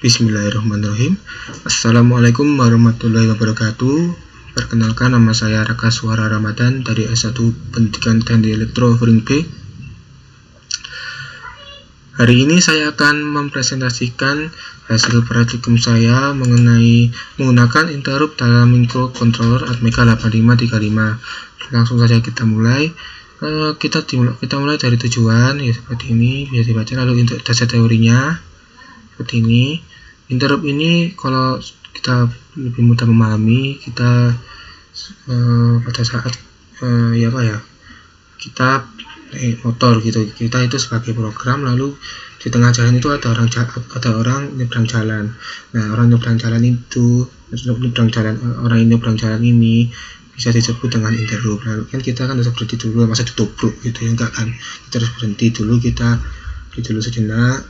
Bismillahirrahmanirrahim. Assalamualaikum warahmatullahi wabarakatuh. Perkenalkan, nama saya Raka Suara Ramadan dari S1 Pendidikan Teknik Elektro Offering B. Hari ini saya akan mempresentasikan hasil praktikum saya mengenai menggunakan interrupt dalam microcontroller Atmega 8535. Langsung saja kita mulai. Kita mulai dari tujuan ya, seperti ini bisa dibaca, lalu untuk dasar teorinya seperti ini. Interrupt ini kalau kita lebih mudah memahami, kita pada saat kita motor gitu, kita itu sebagai program, lalu di tengah jalan itu ada orang nyebrang jalan. Nah, orang nyebrang jalan ini bisa disebut dengan interrupt. Lalu kan kita kan harus berhenti dulu, masa ditubruk gitu ya, enggak kan, kita harus berhenti dulu sejenak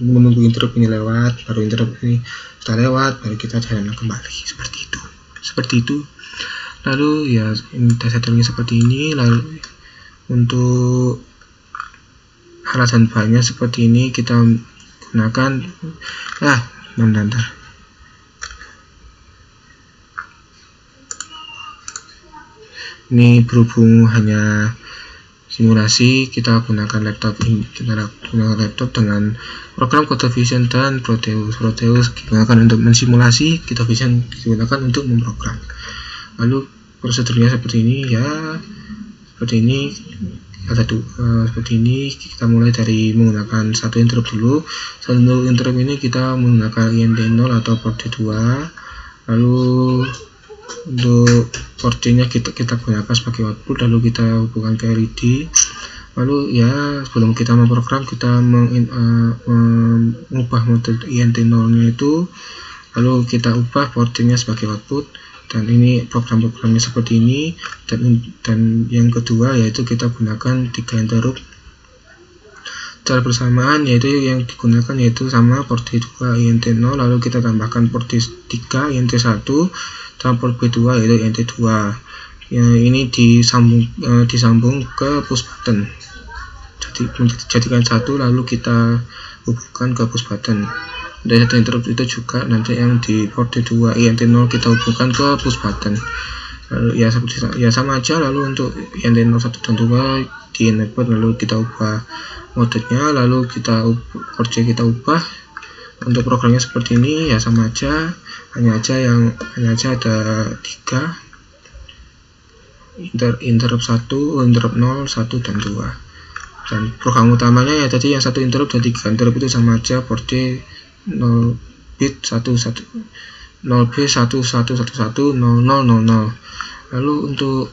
menunggu interrupt ini lewat, baru interrupt ini sudah lewat, baru kita jalan kembali, seperti itu. Lalu ya, ini dasar teorinya seperti ini. Lalu untuk alat dan bahannya seperti ini, kita gunakan ini berhubung hanya simulasi, kita gunakan laptop dengan program Kode Vision dan Proteus digunakan untuk mensimulasi, Kode Vision digunakan untuk memprogram. Lalu prosedurnya seperti ini ya, seperti ini. Kita mulai dari menggunakan satu interrupt dulu. Satu interrupt ini kita menggunakan INT0 atau port D2. Lalu untuk port D nya kita gunakan sebagai output, lalu kita hubungkan ke LED. Lalu ya, sebelum kita memprogram, kita mengubah model INT0 nya itu, lalu kita ubah port D nya sebagai output. Dan ini program-programnya seperti ini. Dan yang kedua yaitu kita gunakan 3 interrupt secara bersamaan, yaitu yang digunakan yaitu sama port D2 INT0, lalu kita tambahkan port D3 INT1 dan port B2 yaitu INT2. Ya, ini disambung ke push button, jadi jadikan satu, lalu kita hubungkan ke push button. Dari satu interrupt itu juga nanti yang di port D2 INT0 kita hubungkan ke push button. Lalu ya sama aja. Lalu untuk INT0 1 dan 2 di enable, lalu kita ubah modenya, lalu port C kita ubah. Untuk programnya seperti ini ya, sama aja, hanya aja ada 3 interrupt 1, interrupt 0, 1 dan 2. Dan program utamanya ya tadi yang satu interrupt dan 3 interrupt itu sama aja, port D 0 bit 0 B 1111 0000. Lalu untuk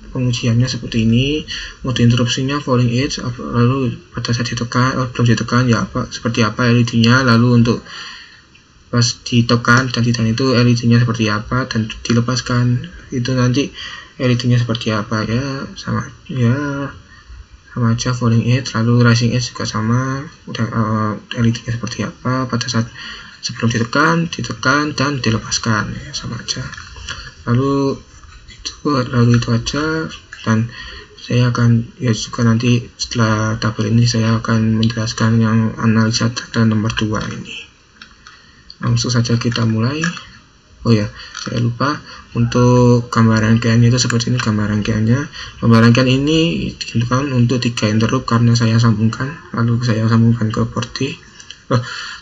pengujiannya seperti ini. Mode interupsinya falling edge, lalu pada saat belum ditekan ya seperti apa LED-nya, lalu untuk pas ditekan dan ditahan itu LED-nya seperti apa, dan dilepaskan itu nanti LED-nya seperti apa ya, sama aja falling edge. Lalu rising edge juga sama, LED-nya seperti apa pada saat sebelum ditekan dan dilepaskan ya, sama aja. Lalu itu aja, dan saya akan juga nanti setelah tabel ini saya akan menjelaskan yang analisa data nomor 2 ini. Langsung saja kita mulai. Oh ya, saya lupa, untuk gambar rangkaiannya itu seperti ini. Gambar rangkaian ini ditentukan untuk 3 interrupt karena saya sambungkan, lalu saya sambungkan ke port D,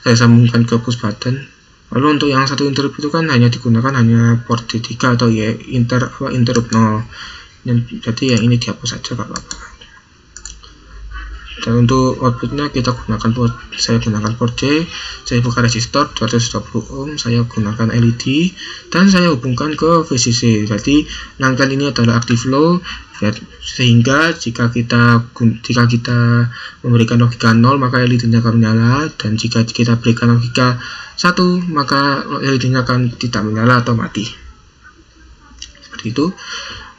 saya sambungkan ke push button. Lalu untuk yang satu interrupt itu kan digunakan hanya port D3 atau ya interrupt 0. Jadi yang ini dihapus saja Pak. Dan untuk outputnya saya gunakan port D, saya buka resistor 220 ohm, saya gunakan LED, dan saya hubungkan ke VCC. Jadi rangkaian ini adalah active low, sehingga jika kita memberikan logika 0 maka LED-nya akan menyala, dan jika kita berikan logika 1 maka LED-nya akan tidak menyala atau mati, seperti itu.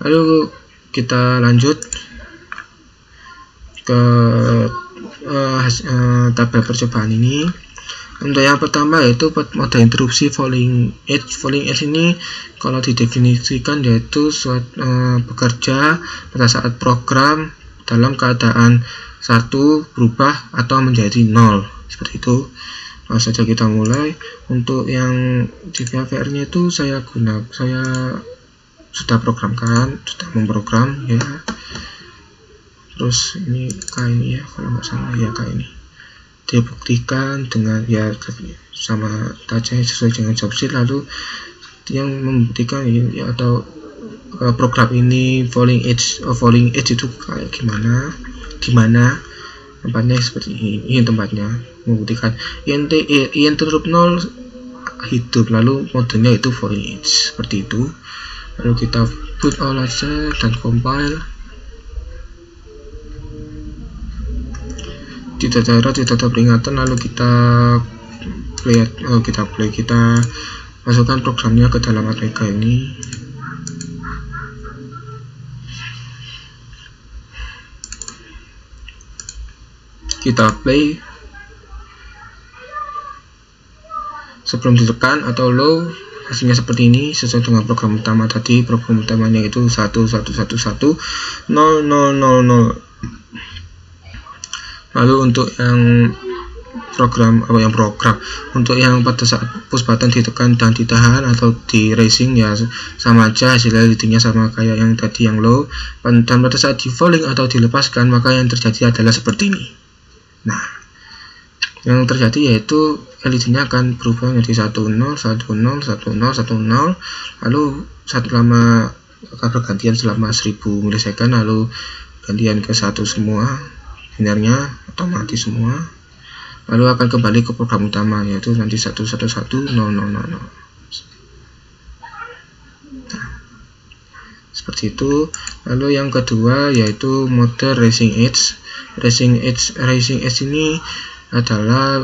Lalu kita lanjut ke tabel percobaan ini. Untuk yang pertama yaitu mode interupsi falling edge. Falling edge ini kalau didefinisikan yaitu bekerja pada saat program dalam keadaan 1 berubah atau menjadi 0 seperti itu. Langsung saja kita mulai. Untuk yang JVA-VR nya itu saya sudah memprogram ya. Terus ini kayak ini ya, kalau nggak salah ya kayak ini. Dia buktikan dengan ya sama saja sesuai dengan job sheet. Lalu yang membuktikan ini atau program ini falling edge itu kayak gimana tempatnya seperti ini tempatnya membuktikan interrupt 0 hidup, lalu modenya itu falling edge seperti itu. Lalu kita boot all aja dan compile. Tidak ada peringatan, lalu kita play, kita masukkan programnya ke dalam ATK ini. Kita play. Sebelum ditekan atau low, hasilnya seperti ini sesuai dengan program utama tadi. Program utamanya itu 1111 000. Lalu untuk yang program untuk yang pada saat push button ditekan dan ditahan atau di racing ya sama aja, hasilnya leadingnya sama kayak yang tadi yang low. Dan pada saat di falling atau dilepaskan, maka yang terjadi adalah seperti ini. Nah, yang terjadi yaitu LED-nya akan berubah menjadi 10 10 10 10, lalu lama akan bergantian selama 1000 milisekund, lalu gantian ke 1 semua, binarnya otomatis semua, lalu akan kembali ke program utama yaitu nanti 111 000. Seperti itu. Lalu yang kedua yaitu mode Racing Edge. Racing Edge ini adalah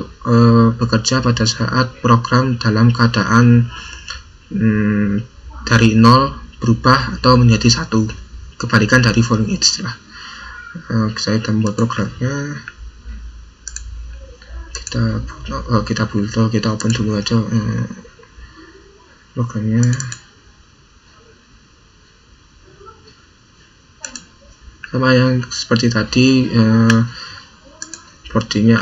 bekerja pada saat program dalam keadaan dari 0 berubah atau menjadi 1, kebalikan dari falling edge lah. Saya akan membuat programnya. Kita open dulu aja programnya. Sama yang seperti tadi, portinya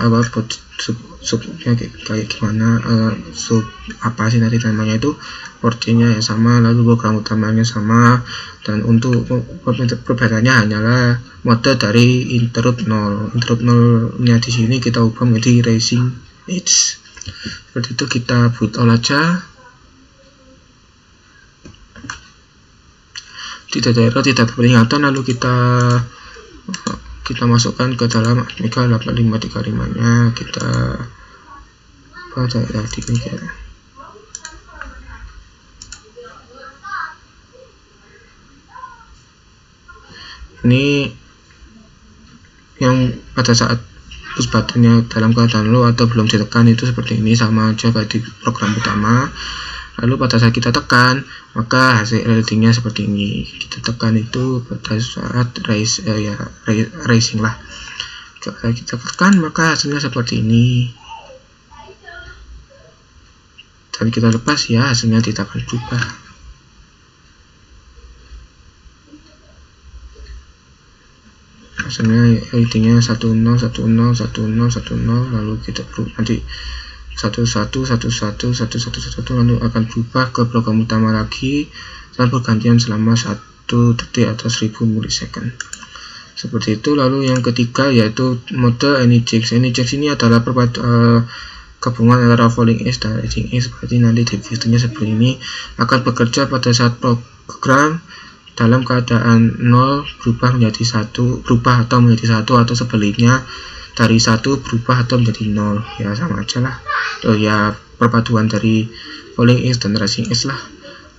subnya kayak gimana, sub apa sih nanti namanya itu, portinya ya sama, lalu program utamanya sama, dan untuk perbedaannya hanyalah mode dari interrupt 0 nya di sini kita ubah menjadi Racing Edge. Seperti itu. Kita boot all aja. Tidak ada error, tidak ada peringatan. Lalu kita masukkan ke dalam Amiga 8535 nya. Kita baca ya di media. Ini yang pada saat push buttonnya dalam keadaan low atau belum ditekan itu seperti ini, sama aja kayak di program utama. Lalu pada saat kita tekan, maka hasil LED-nya seperti ini. Kita tekan itu pada saat racing lah. Kalau kita tekan, maka hasilnya seperti ini. Dan kita lepas ya, hasilnya tidak akan berubah. Hasilnya LED-nya 10 10 10 10, lalu kita nanti 11 11 11 11, lalu akan berubah ke program utama lagi dan bergantian selama 1 detik atau 1000 milisekund. Seperti itu. Lalu yang ketiga yaitu mode AnyJax. AnyJax ini adalah gabungan antara falling edge dan racing edge. Seperti nanti definisinya seperti ini, akan bekerja pada saat program dalam keadaan 0 berubah atau menjadi 1 atau sebaliknya dari 1 berubah atau menjadi 0, ya sama aja lah. Ya perpaduan dari falling edge dan racing edge lah.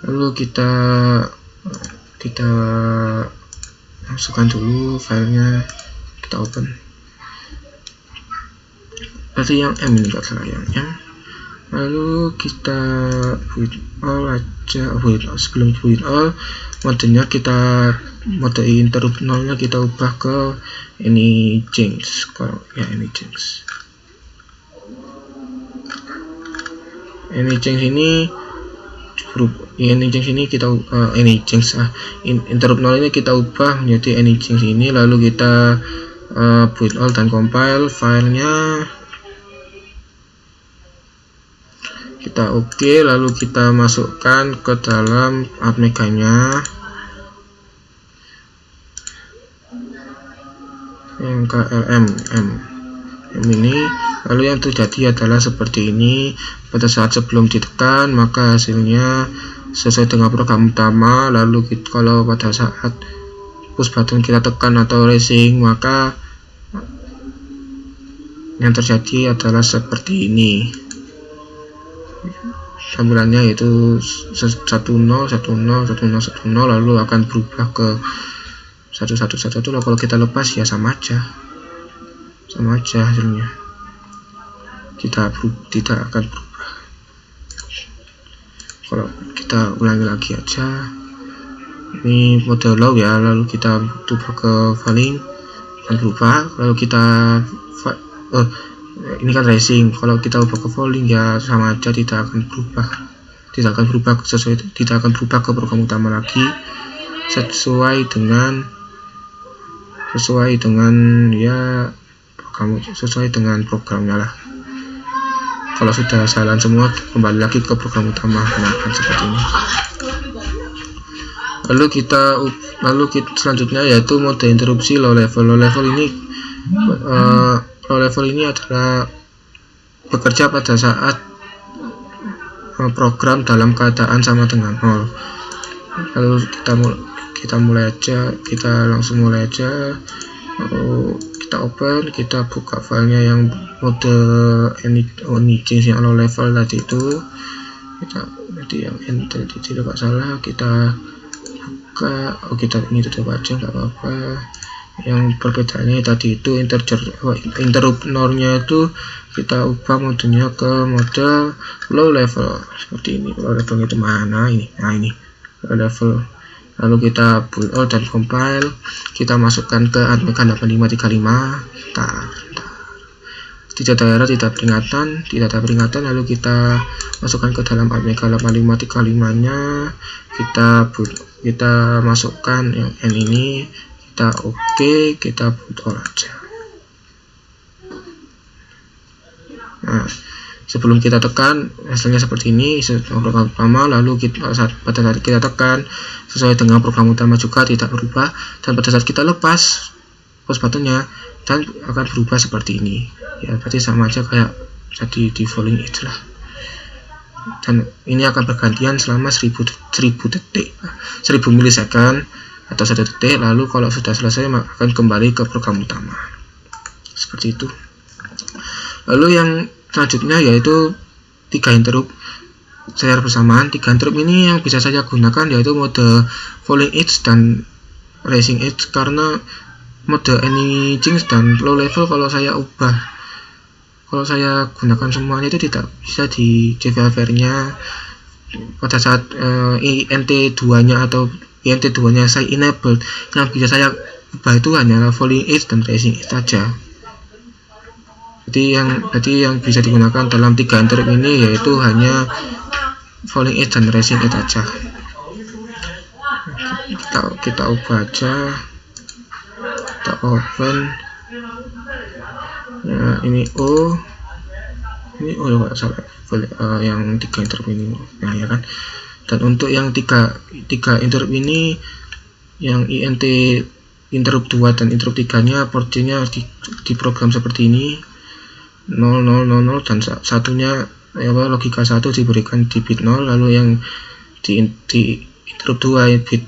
Lalu kita masukkan dulu filenya, kita open. Berarti yang M ini enggak salah, yang M. Lalu kita build all aja. Sebelum build all, modenya mode interrupt 0 nya kita ubah ke AnyJax. AnyJax. AnyJax ini Anything ini kita interrupt 0 ini kita ubah menjadi anything ini, lalu kita build all dan compile filenya, kita oke, lalu kita masukkan ke dalam Atmega-nya yang KLM ini. Lalu yang terjadi adalah seperti ini. Pada saat sebelum ditekan maka hasilnya sesuai dengan program utama. Lalu kalau pada saat push button kita tekan atau racing, maka yang terjadi adalah seperti ini. Tampilannya yaitu 10 10 10 10 10, lalu akan berubah ke 1111. Kalau kita lepas ya sama aja hasilnya, tidak akan berubah. Kalau kita ulangi lagi aja, ini mode low ya, lalu kita ubah ke falling akan berubah. Lalu kita ini kan racing, kalau kita ubah ke falling ya sama aja, tidak akan berubah ke program utama lagi, sesuai dengan programnya lah. Kalau sudah jalan semua, kembali lagi ke program utama, akan seperti ini. Lalu kita selanjutnya yaitu mode interupsi low level. Low level ini adalah bekerja pada saat program dalam keadaan sama dengan 0. Lalu kita langsung mulai aja. Lalu kita open, kita buka filenya yang mode anything yang low level tadi itu. Yang enter tidak salah, kita buka. Kita ini tutup aja, nggak apa-apa. Yang perbedaannya tadi itu interrupt nornya itu kita ubah modenya ke mode low level seperti ini. Low level itu mana ini? Nah ini low level. Lalu kita build all dan compile, kita masukkan ke Atmega 8535. Tidak ada error, tidak ada peringatan. Lalu kita masukkan ke dalam Atmega 8535-nya, kita masukkan yang N ini, kita oke, kita build all aja. Nah, sebelum kita tekan hasilnya seperti ini, program utama. Lalu pada saat kita tekan sesuai dengan program utama juga tidak berubah, dan pada saat kita lepas push buttonnya dan akan berubah seperti ini ya, berarti sama aja kayak jadi di falling edge lah. Dan ini akan bergantian selama 1000 milisecond atau 1 detik. Lalu kalau sudah selesai maka akan kembali ke program utama seperti itu. Lalu yang selanjutnya yaitu 3 interrupt secara bersamaan. 3 interrupt ini yang bisa saya gunakan yaitu mode falling edge dan racing edge, karena mode anything dan low level kalau saya gunakan semuanya itu tidak bisa di JVR-nya pada saat INT2 nya atau INT2 nya saya enable. Yang bisa saya ubah itu hanyalah falling edge dan racing edge saja. Jadi yang bisa digunakan dalam 3 interrupt ini yaitu hanya falling edge dan racing edge saja. Kita ubah aja, kita open ya, ini nggak salah yang 3 interrupt ini ya kan. Dan untuk yang 3 interrupt ini, yang INT interrupt 2 dan interrupt 3 nya portnya di program seperti ini 0000 dan satunya logika 1 diberikan di bit 0, lalu yang di interrupt 2 bit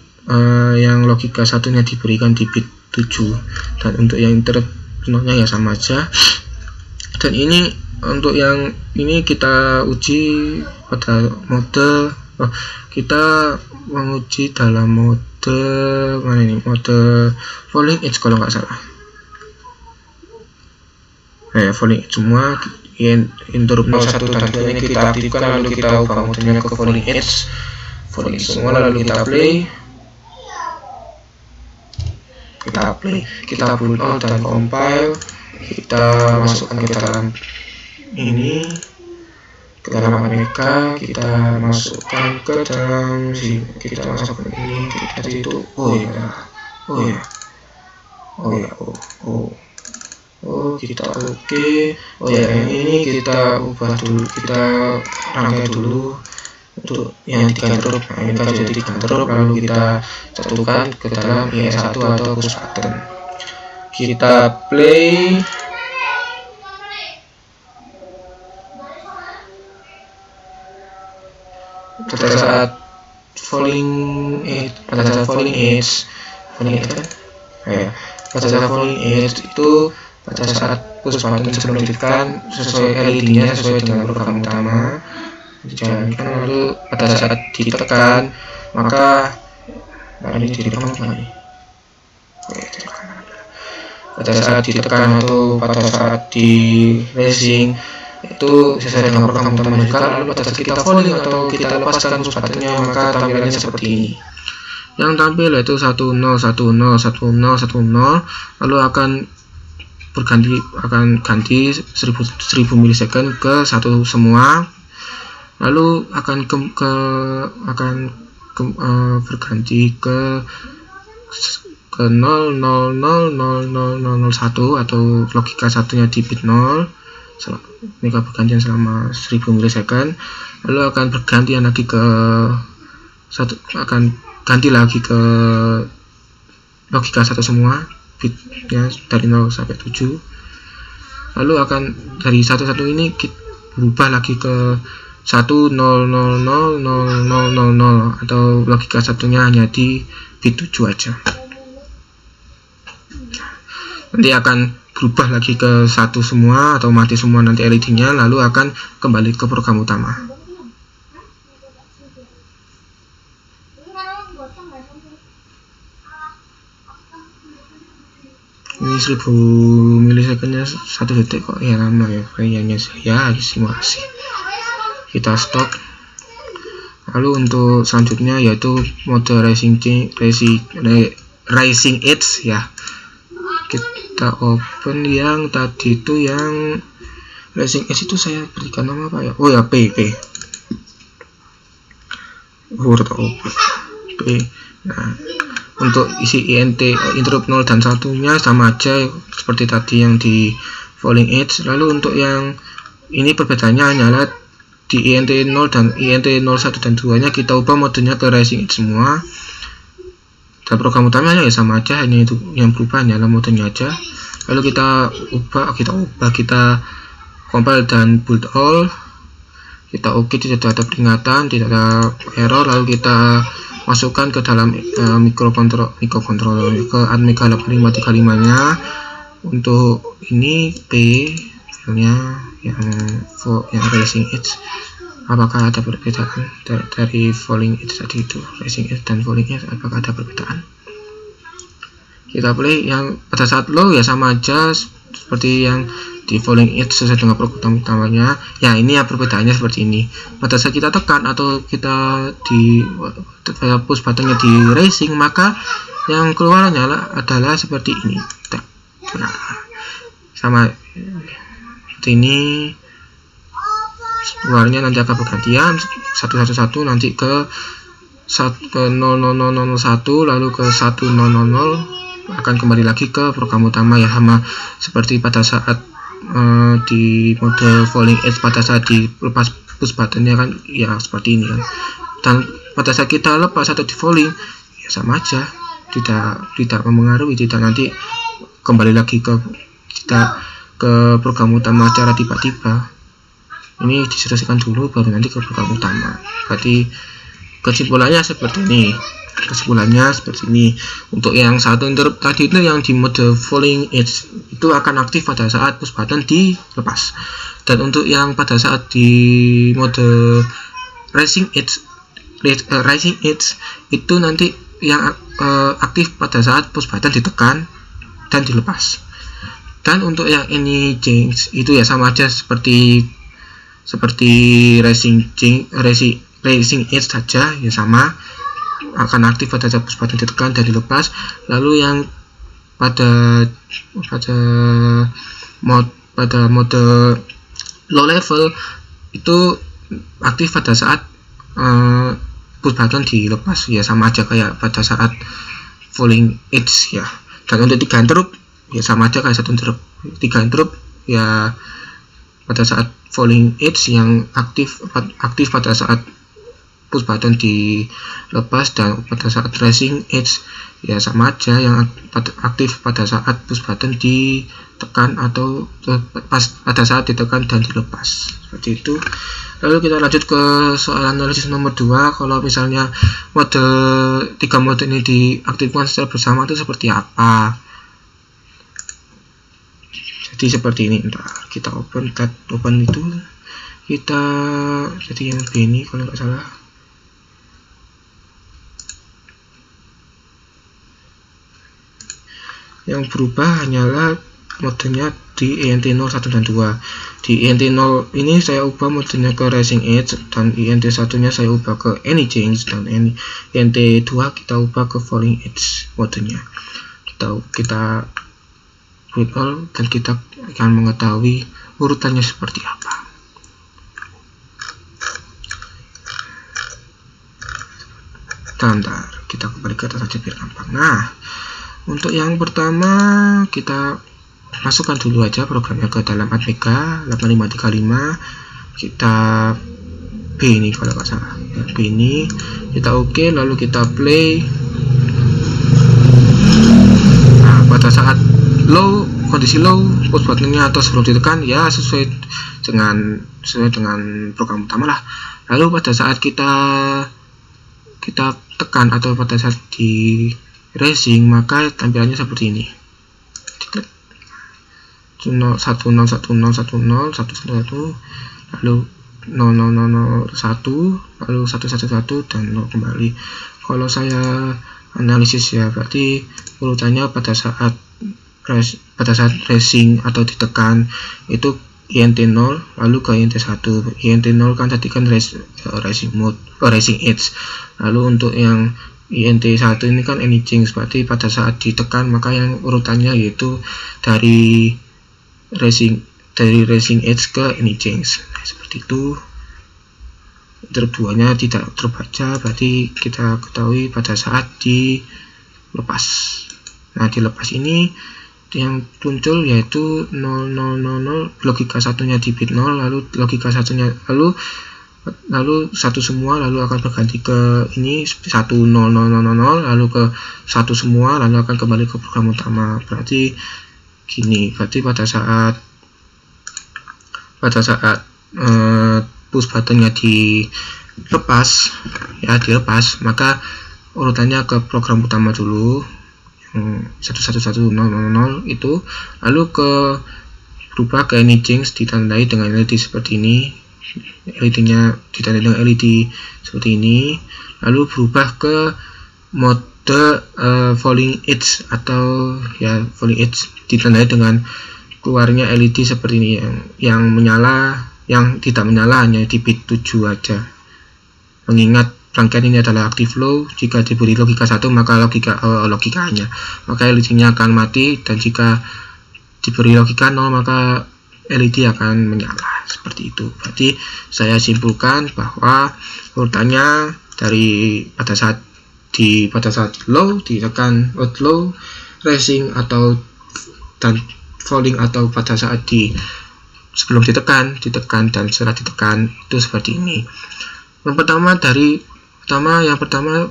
yang logika 1 nya diberikan di bit 7. Dan untuk yang interrupt 0 nya ya sama aja. Dan ini untuk yang ini kita uji pada mode kita menguji dalam mode mana ini, mode falling edge kalau nggak salah. Falling edge semua. Interrupt 01 dan 2 ini kita aktifkan, lalu kita ubah modenya ke falling edge semua, lalu kita play, kita build all dan compile, kita masukkan ke dalam ini, ke dalam ATMK, kita masukkan ke dalam sini, kita masukkan ini tadi itu. Kita oke. Yang ini kita ubah dulu, kita rangkai dulu untuk yang 3 drop. Nah, ini kan jadi 3 drop, lalu kita satukan ke dalam IE1 atau push button. Kita play. Pada saat falling edge kan? Ya. Pada saat falling edge itu pada saat push button sebelum ditekan sesuai LED-nya sesuai dengan program utama dijalankan, lalu pada saat ditekan maka ini direkam nih. Pada saat ditekan atau pada saat di racing itu sesuai dengan program utama juga, lalu pada saat kita falling atau kita lepaskan push buttonnya maka tampilannya seperti ini. Yang tampil yaitu 10101010, lalu akan ganti 1000 milisecond ke 1 semua, lalu akan berganti ke 0,0000001 atau logika satunya di bit 0. Mereka bergantian selama 1000 milisecond, lalu akan bergantian lagi ke ganti lagi ke logika 1 semua bitnya dari 0 sampai 7, lalu akan dari 11 ini kita berubah lagi ke 10000000 atau logika satunya hanya di bit 7 aja. Nanti akan berubah lagi ke 1 semua atau mati semua nanti LED-nya, lalu akan kembali ke program utama. Ini 1000 milisecondnya 1 detik kok ya, lama ya kayaknya ya, simulasi. Kita stop. Lalu untuk selanjutnya yaitu mode racing edge ya. Kita open yang tadi itu, yang racing edge itu saya berikan nama apa ya? Oh ya, P. Nah, untuk isi interrupt 0 dan 1 nya sama aja seperti tadi yang di falling edge. Lalu untuk yang ini perbedaannya hanyalah di INT 0 dan INT 01 dan 2 nya kita ubah modenya ke racing edge semua, dan program utamanya ya sama aja, hanya itu yang berubah hanyalah modenya aja. Lalu kita compile dan build all, kita oke, tidak ada peringatan, tidak ada error. Lalu kita masukkan ke dalam microcontroller ke ATMECA 8535 nya. Untuk ini P filenya yang racing edge, apakah ada perbedaan dari falling edge tadi itu, racing edge dan falling edge, apakah ada perbedaan? Kita play. Yang pada saat low ya sama aja seperti yang di falling edge sesuai dengan program utamanya. Ya, ini ya perbedaannya seperti ini. Pada saat kita tekan atau kita di push buttonnya di racing, maka yang keluarnya adalah seperti ini. Nah, sama seperti ini. Keluarnya nanti akan bergantian 111 nanti ke 00001, lalu ke 1000 akan kembali lagi ke program utama ya, sama seperti pada saat di mode falling edge. Pada saat dilepas push buttonnya kan ya seperti ini kan, dan pada saat kita lepas atau di falling ya sama aja, tidak mempengaruhi, tidak nanti kembali lagi ke program utama secara tiba-tiba. Ini diselesaikan dulu baru nanti ke program utama. Berarti kesimpulannya seperti ini. Untuk yang satu interrupt tadi itu yang di mode falling edge itu akan aktif pada saat push button dilepas, dan untuk yang pada saat di mode racing edge itu nanti yang aktif pada saat push button ditekan dan dilepas. Dan untuk yang any change itu ya sama aja seperti racing edge saja ya, sama akan aktif pada saat push button ditekan dan dilepas. Lalu yang pada mode low level itu aktif pada saat push button dilepas, ya sama aja kayak pada saat falling edge ya. Dan untuk 3 interrupt ya sama aja kayak 1 interrupt. 3 interrupt ya pada saat falling edge yang aktif pada saat push button dilepas, dan pada saat racing edge ya sama aja yang aktif pada saat push button ditekan atau pada saat ditekan dan dilepas, seperti itu. Lalu kita lanjut ke soal analisis nomor 2. Kalau misalnya mode 3 mode ini diaktifkan secara bersama itu seperti apa? Jadi seperti ini. Ntar kita open itu, kita jadi yang B ini kalau nggak salah. Yang berubah hanyalah modenya di INT0 1 dan 2. Di INT0 ini saya ubah modenya ke Racing Edge, dan INT1 nya saya ubah ke Any Change, dan INT2 kita ubah ke Falling Edge modenya. Kita build all, dan kita akan mengetahui urutannya seperti apa. Bentar, kita kembali ke atas saja biar gampang. Nah, untuk yang pertama kita masukkan dulu aja programnya ke dalam ATMEGA 8535. Kita B ini kalau nggak salah ya, B ini kita oke, lalu kita play. Nah, pada saat low, kondisi low, push buttonnya atau sebelum ditekan ya sesuai dengan program utama lah. Lalu pada saat kita tekan atau pada saat di racing, maka tampilannya seperti ini. Diklik 10 10 10 10 11 lalu 0001 lalu 111 dan 0 kembali. Kalau saya analisis ya, berarti urutannya pada saat racing atau ditekan itu INT0 lalu ke INT1. INT0 kan tadi kan racing mode, racing edge. Lalu untuk yang INT1 ini kan Any Change, berarti pada saat ditekan maka yang urutannya yaitu dari racing edge ke Any Change. Nah, seperti itu. Interrupt 2-nya tidak terbaca, berarti kita ketahui pada saat dilepas. Nah, dilepas ini yang muncul yaitu 0000, logika satunya di bit 0, lalu logika satunya lalu satu semua, lalu akan berganti ke ini 100000, lalu ke satu semua, lalu akan kembali ke program utama. Berarti gini, berarti pada saat push buttonnya dilepas, maka urutannya ke program utama dulu 111000 itu, lalu berubah ke Any Change, ditandai dengan LED seperti ini. LED-nya ditandai dengan LED seperti ini, lalu berubah ke mode Falling Edge atau ya Falling Edge, ditandai dengan keluarnya LED seperti ini, yang menyala, yang tidak menyala hanya di bit 7 aja. Mengingat rangkaian ini adalah active low, jika diberi logika 1 maka logikanya maka LED-nya akan mati, dan jika diberi logika 0 maka LED akan menyala, seperti itu. Berarti saya simpulkan bahwa urutannya dari pada saat low ditekan low, racing atau dan falling, atau pada saat sebelum ditekan dan setelah ditekan itu seperti ini. Yang pertama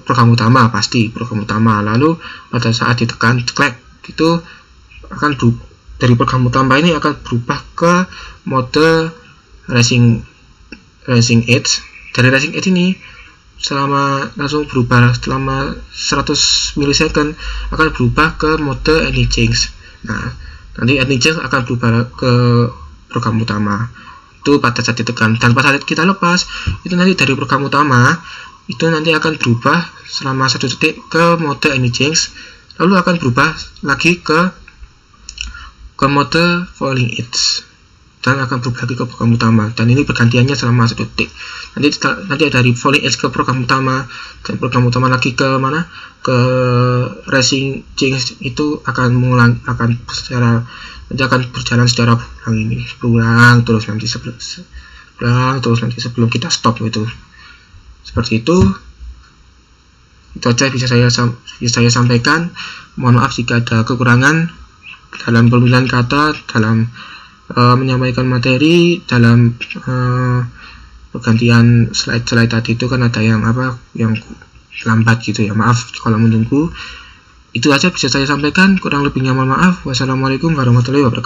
program utama, pasti program utama. Lalu pada saat ditekan klik itu akan dari program utama ini akan berubah ke mode racing edge. Dari racing edge ini langsung berubah selama 100 milisecond akan berubah ke mode Any Change. Nah, nanti Any Change akan berubah ke program utama itu pada saat ditekan, dan pada saat kita lepas itu nanti dari program utama itu nanti akan berubah selama 1 detik ke mode Any Change, lalu akan berubah lagi ke mode Falling Edge, dan akan berubah lagi ke program utama, dan ini bergantiannya selama 1 detik. Nanti dari Falling Edge ke program utama, dan program utama lagi ke mana, ke Racing Change, itu akan berjalan secara berulang terus nanti ulang terus nanti sebelum kita stop gitu. Seperti itu aja bisa saya sampaikan. Mohon maaf jika ada kekurangan dalam pemilihan kata, dalam menyampaikan materi, dalam pergantian slide tadi itu kan ada yang lambat gitu ya, maaf kalau menunggu. Itu aja bisa saya sampaikan, kurang lebihnya mohon maaf. Wassalamualaikum warahmatullahi wabarakatuh.